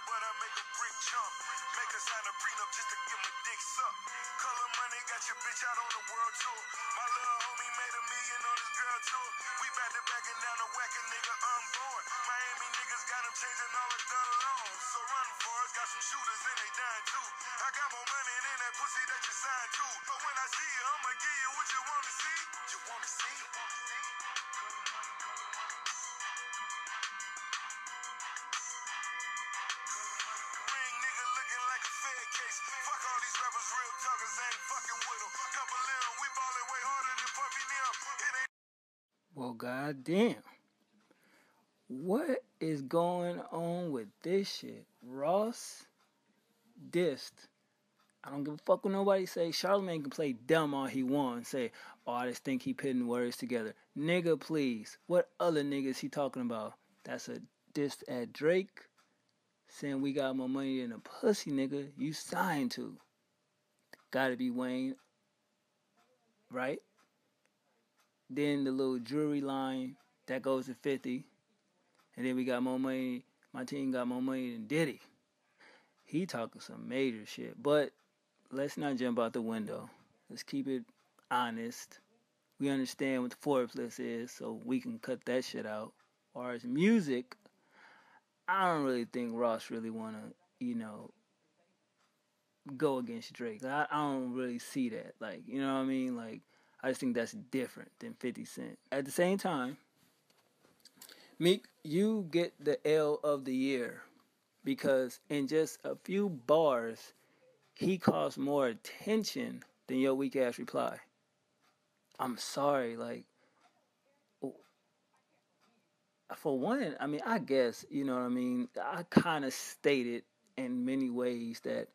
but I make a brick jump. Make her sign a prenup just to get my dick sucked. Color money got your bitch out on the world tour. My little homie made $1 million on his girl tour. We back to back and down to whack a nigga unborn. Miami niggas got him changing all the done loans. So run for us, got some shooters and they dying too. I got more money than that pussy that you signed to. But when I see you, I'ma give you what you wanna see. You wanna see? Ring nigga looking like a Fed case. Fuck all these rappers, real talkers ain't fucking with them. Couple of them, we ballin' way harder than Puffy Nim. It ain't. Well, goddamn. What is going on with this shit? Ross dissed. I don't give a fuck what nobody say. Charlamagne can play dumb all he wants. Say, oh, I just think he putting words together. Nigga, please. What other niggas he talking about? That's a diss at Drake. Saying we got more money than a pussy, nigga. You signed to. Gotta be Wayne. Right? Then the little jewelry line. That goes to 50. And then we got more money. My team got more money than Diddy. He talking some major shit. But let's not jump out the window. Let's keep it honest. We understand what the Forbes list is, so we can cut that shit out. As far as music, I don't really think Ross really want to, go against Drake. I don't really see that. Like, you know what I mean? Like, I just think that's different than 50 Cent. At the same time, Meek, you get the L of the year because in just a few bars, he caused more attention than your weak ass reply. I'm sorry, like, for one, I mean, I guess, you know what I mean? I kind of stated in many ways that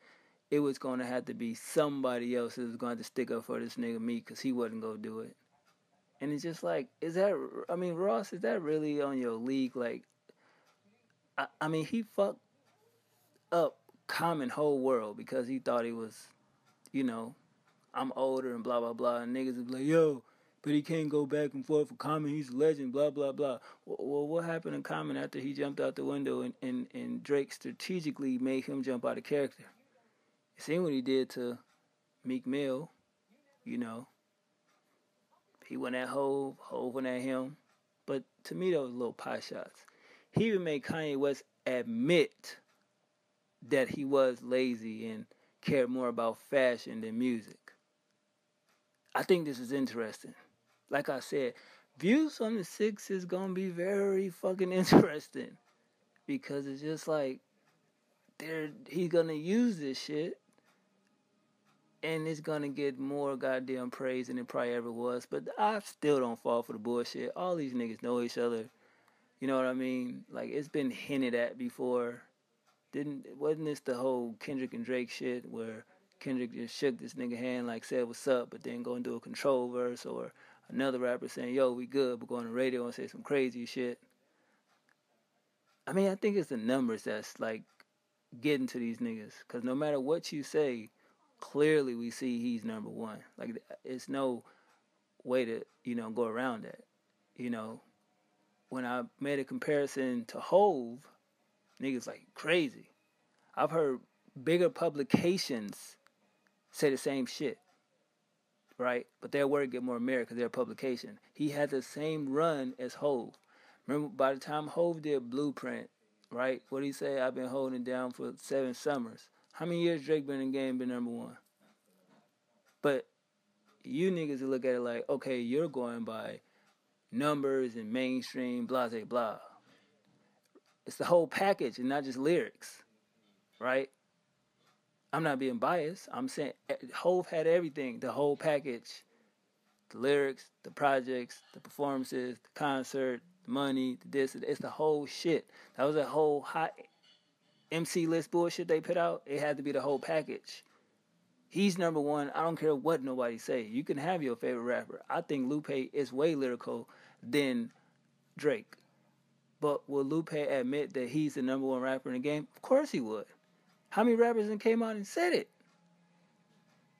it was going to have to be somebody else that was going to stick up for this nigga Meek because he wasn't going to do it. And it's just like, Ross, is that really on your league? Like, I mean, he fucked up Common whole world because he thought he was, I'm older and blah, blah, blah. And niggas would be like, yo, but he can't go back and forth with Common. He's a legend, blah, blah, blah. Well, what happened to Common after he jumped out the window and Drake strategically made him jump out of character? You seen what he did to Meek Mill, He went at Hove went at him. But to me, those little pie shots. He even made Kanye West admit that he was lazy and cared more about fashion than music. I think this is interesting. Like I said, Views on the 6 is going to be very fucking interesting. Because it's just like, he's going to use this shit. And it's going to get more goddamn praise than it probably ever was. But I still don't fall for the bullshit. All these niggas know each other. You know what I mean? Like, it's been hinted at before. Wasn't this the whole Kendrick and Drake shit where Kendrick just shook this nigga hand, like said what's up, but then go and do a control verse, or another rapper saying, yo, we good, but go on the radio and say some crazy shit? I mean, I think it's the numbers that's like getting to these niggas. Because no matter what you say, clearly we see he's number one. Like, it's no way to, go around that. When I made a comparison to Hove, niggas like crazy. I've heard bigger publications say the same shit, right? But their word get more merit because they're a publication. He had the same run as Hove. Remember, by the time Hove did Blueprint, right? What did he say? I've been holding it down for 7 summers. How many years Drake been in the game, been number one? But you niggas look at it like, okay, you're going by numbers and mainstream, blah, blah, blah. It's the whole package and not just lyrics, right? I'm not being biased. I'm saying Hove had everything, the whole package. The lyrics, the projects, the performances, the concert, the money, the this. It's the whole shit. That was a whole hot MC list bullshit they put out. It had to be the whole package. He's number one. I don't care what nobody say. You can have your favorite rapper. I think Lupe is way lyrical than Drake. But will Lupe admit that he's the number one rapper in the game? Of course he would. How many rappers came out and said it?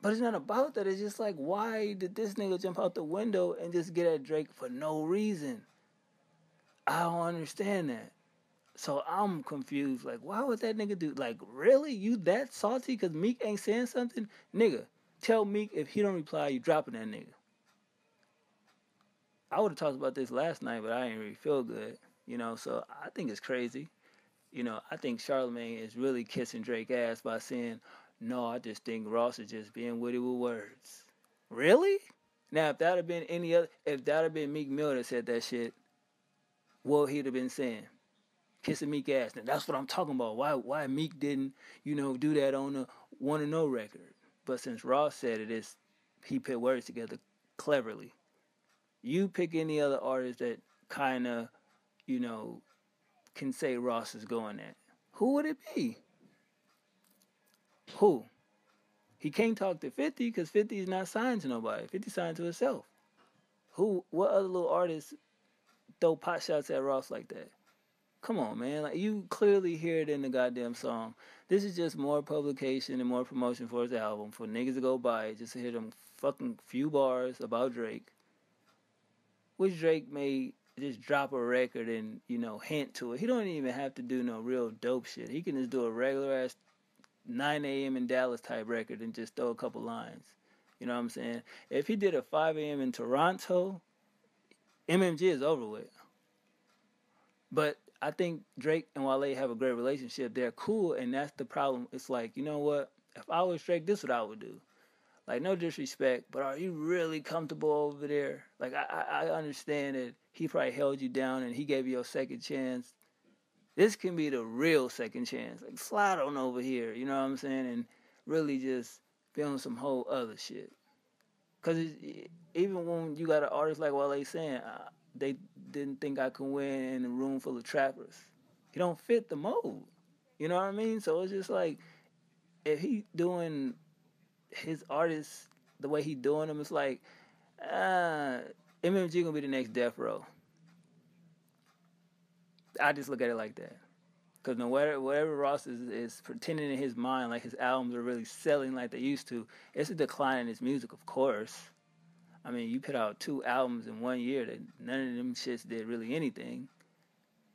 But it's not about that. It's just like, why did this nigga jump out the window and just get at Drake for no reason? I don't understand that. So I'm confused. Like, why would that nigga do? Like, really? You that salty? Cause Meek ain't saying something, nigga. Tell Meek if he don't reply, you dropping that nigga. I would have talked about this last night, but I didn't really feel good. So I think it's crazy. I think Charlemagne is really kissing Drake ass by saying, "No, I just think Ross is just being witty with words." Really? Now, if that had been if that had been Meek Mill that said that shit, what he'd have been saying? Kissing Meek ass. Now that's what I'm talking about. Why Meek didn't, do that on the Wanna Know record? But since Ross said it, he put words together cleverly. You pick any other artist that kind of, can say Ross is going at. Who would it be? Who? He can't talk to 50 because 50 is not signed to nobody. 50 signed to himself. What other little artists throw pot shots at Ross like that? Come on, man. Like, you clearly hear it in the goddamn song. This is just more publication and more promotion for his album, for niggas to go buy it, just to hear them fucking few bars about Drake. Which Drake may just drop a record and, hint to it. He don't even have to do no real dope shit. He can just do a regular ass 9 a.m. in Dallas type record and just throw a couple lines. You know what I'm saying? If he did a 5 a.m. in Toronto, MMG is over with. But I think Drake and Wale have a great relationship. They're cool, and that's the problem. It's like, you know what? If I was Drake, this is what I would do. Like, no disrespect, but are you really comfortable over there? Like, I understand that he probably held you down and he gave you a second chance. This can be the real second chance. Like, slide on over here, you know what I'm saying? And really just film some whole other shit. Because even when you got an artist like Wale saying, they didn't think I could win in a room full of trappers. He don't fit the mold. You know what I mean? So it's just like, if he doing his artists the way he doing them, it's like, MMG gonna be the next Death Row. I just look at it like that. Because no matter whatever Ross is pretending in his mind, like his albums are really selling like they used to, it's a decline in his music, of course. I mean, you put out 2 albums in 1 year that none of them shits did really anything.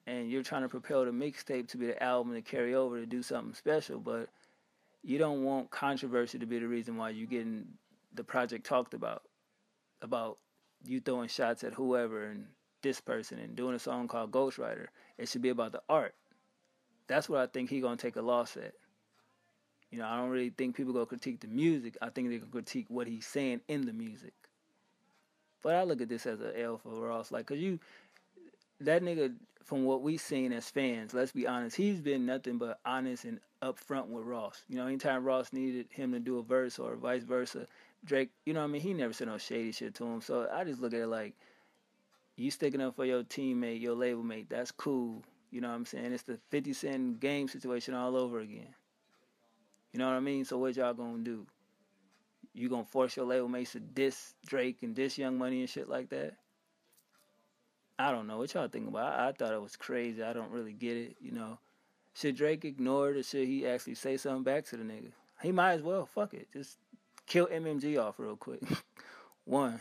And you're trying to propel the mixtape to be the album to carry over to do something special, but you don't want controversy to be the reason why you're getting the project talked about you throwing shots at whoever and this person and doing a song called Ghostwriter. It should be about the art. That's what I think he's going to take a loss at. I don't really think people going to critique the music. I think they're going to critique what he's saying in the music. But I look at this as an L for Ross. Like, because that nigga, from what we seen as fans, let's be honest, he's been nothing but honest and upfront with Ross. Anytime Ross needed him to do a verse or vice versa, Drake, he never said no shady shit to him. So I just look at it like, you sticking up for your teammate, your label mate, that's cool. You know what I'm saying? It's the 50 Cent game situation all over again. You know what I mean? So what y'all gonna do? You gonna force your label mates to diss Drake and diss Young Money and shit like that? I don't know. What y'all think about? I thought it was crazy. I don't really get it, Should Drake ignore it or should he actually say something back to the nigga? He might as well. Fuck it. Just kill MMG off real quick. 1.